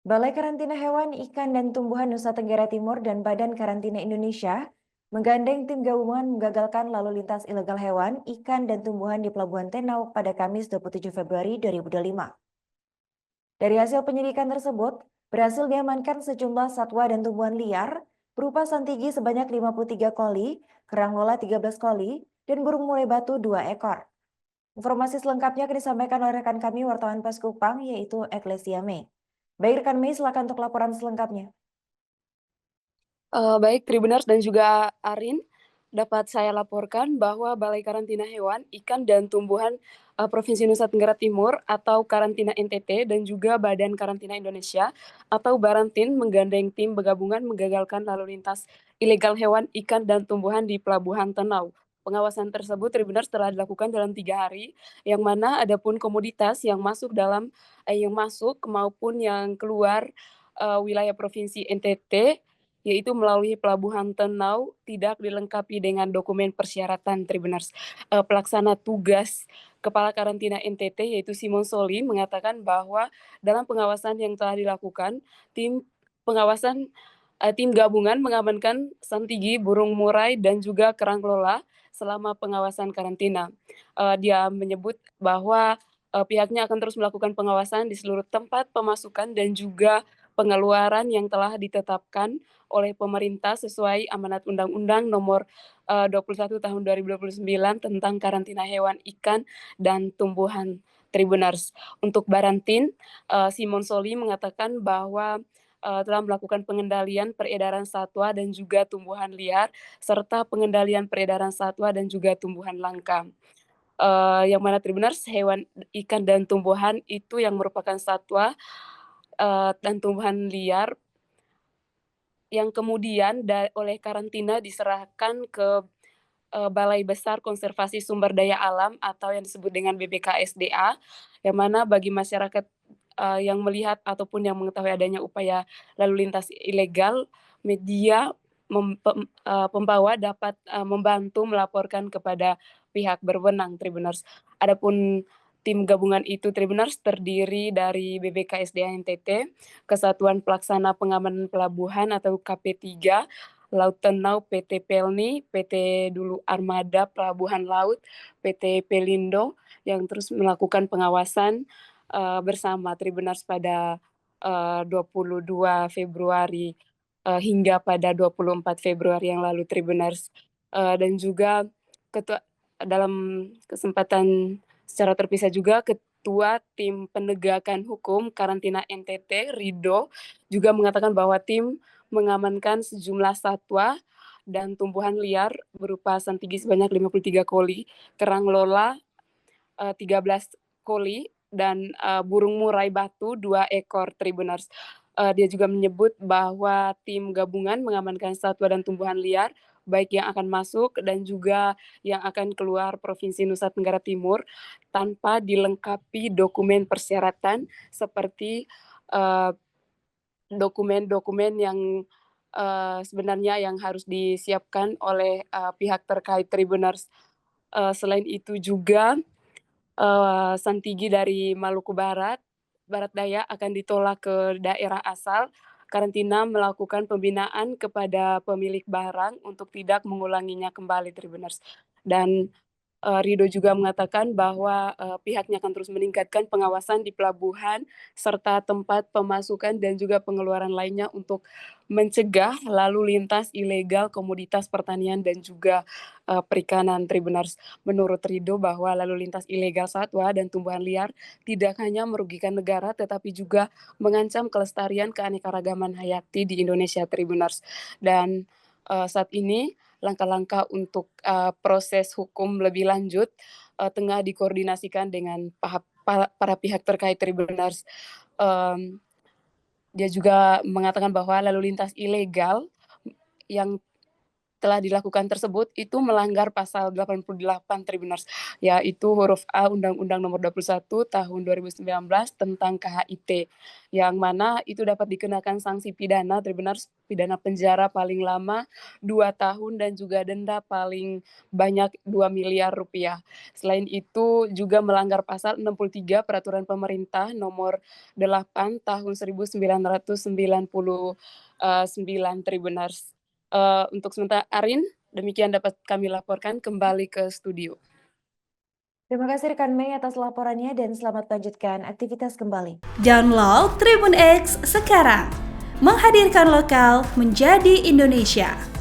Balai Karantina Hewan, Ikan, dan Tumbuhan Nusa Tenggara Timur dan Badan Karantina Indonesia menggandeng tim gabungan menggagalkan lalu lintas ilegal hewan, ikan, dan tumbuhan di Pelabuhan Tenau pada Kamis 27 Februari 2025. Dari hasil penyidikan tersebut, berhasil diamankan sejumlah satwa dan tumbuhan liar berupa santigi sebanyak 53 koli, kerang lola 13 koli, dan burung murai batu 2 ekor. Informasi selengkapnya akan disampaikan oleh rekan kami wartawan Pas Kupang yaitu Eklesia Mei. Baik rekan Mei, silakan untuk laporan selengkapnya. Baik Tribuners dan juga Arin, dapat saya laporkan bahwa Balai Karantina Hewan, Ikan, dan Tumbuhan Provinsi Nusa Tenggara Timur atau Karantina NTT dan juga Badan Karantina Indonesia atau Barantin menggandeng tim bergabungan menggagalkan lalu lintas ilegal hewan, ikan, dan tumbuhan di Pelabuhan Tenau. Pengawasan tersebut Tribuners telah dilakukan dalam 3 hari, yang mana adapun komoditas yang masuk maupun yang keluar wilayah Provinsi NTT yaitu melalui Pelabuhan Tenau tidak dilengkapi dengan dokumen persyaratan Tribuners. Pelaksana tugas Kepala Karantina NTT yaitu Simon Soli mengatakan bahwa dalam pengawasan yang telah dilakukan, tim pengawasan tim gabungan mengamankan santigi, burung murai, dan juga kerang lola selama pengawasan karantina. Dia menyebut bahwa pihaknya akan terus melakukan pengawasan di seluruh tempat pemasukan dan juga pengeluaran yang telah ditetapkan oleh pemerintah sesuai amanat Undang-Undang Nomor 21 Tahun 2029 tentang karantina hewan, ikan, dan tumbuhan Tribuners. Untuk Barantin, Simon Soli mengatakan bahwa telah melakukan pengendalian peredaran satwa dan juga tumbuhan liar, serta pengendalian peredaran satwa dan juga tumbuhan langka. Yang mana Tribuners, hewan, ikan, dan tumbuhan itu yang merupakan satwa dan tumbuhan liar yang kemudian oleh karantina diserahkan ke Balai Besar Konservasi Sumber Daya Alam atau yang disebut dengan BBKSDA, yang mana bagi masyarakat yang melihat ataupun yang mengetahui adanya upaya lalu lintas ilegal, media pembawa dapat membantu melaporkan kepada pihak berwenang Tribuners. Adapun tim gabungan itu Tribuners terdiri dari BBKSDA NTT, Kesatuan Pelaksana Pengamanan Pelabuhan atau KP3, Laut Tenau PT Pelni, PT Dulu Armada Pelabuhan Laut, PT Pelindo yang terus melakukan pengawasan bersama Tribuners pada 22 Februari hingga pada 24 Februari yang lalu Tribuners. Dan juga ketua dalam kesempatan secara terpisah juga Ketua Tim Penegakan Hukum Karantina NTT Rido juga mengatakan bahwa tim mengamankan sejumlah satwa dan tumbuhan liar berupa santigi sebanyak 53 koli, kerang lola 13 koli, dan burung murai batu 2 ekor Tribuners. Dia juga menyebut bahwa tim gabungan mengamankan satwa dan tumbuhan liar baik yang akan masuk dan juga yang akan keluar Provinsi Nusa Tenggara Timur tanpa dilengkapi dokumen persyaratan seperti dokumen-dokumen yang sebenarnya yang harus disiapkan oleh pihak terkait Tribuners. Selain itu juga santigi dari Maluku Barat, Barat Daya akan ditolak ke daerah asal. Karantina melakukan pembinaan kepada pemilik barang untuk tidak mengulanginya kembali Tribuners. Dan Rido juga mengatakan bahwa pihaknya akan terus meningkatkan pengawasan di pelabuhan serta tempat pemasukan dan juga pengeluaran lainnya untuk mencegah lalu lintas ilegal komoditas pertanian dan juga perikanan Tribuners. Menurut Rido bahwa lalu lintas ilegal satwa dan tumbuhan liar tidak hanya merugikan negara tetapi juga mengancam kelestarian keanekaragaman hayati di Indonesia Tribuners. Dan saat ini langkah-langkah untuk proses hukum lebih lanjut tengah dikoordinasikan dengan para pihak terkait Tribuners. Dia juga mengatakan bahwa lalu lintas ilegal yang telah dilakukan tersebut itu melanggar pasal 88 Tribuners, yaitu huruf A Undang-Undang Nomor 21 Tahun 2019 tentang KHIT, yang mana itu dapat dikenakan sanksi pidana Tribuners, pidana penjara paling lama 2 tahun dan juga denda paling banyak 2 miliar rupiah. Selain itu juga melanggar pasal 63 Peraturan Pemerintah Nomor 8 Tahun 1999 Tribuners. Untuk sementara Arin, demikian dapat kami laporkan kembali ke studio. Terima kasih rekan Mei atas laporannya dan selamat melanjutkan aktivitas kembali. Download Tribun X sekarang, menghadirkan lokal menjadi Indonesia.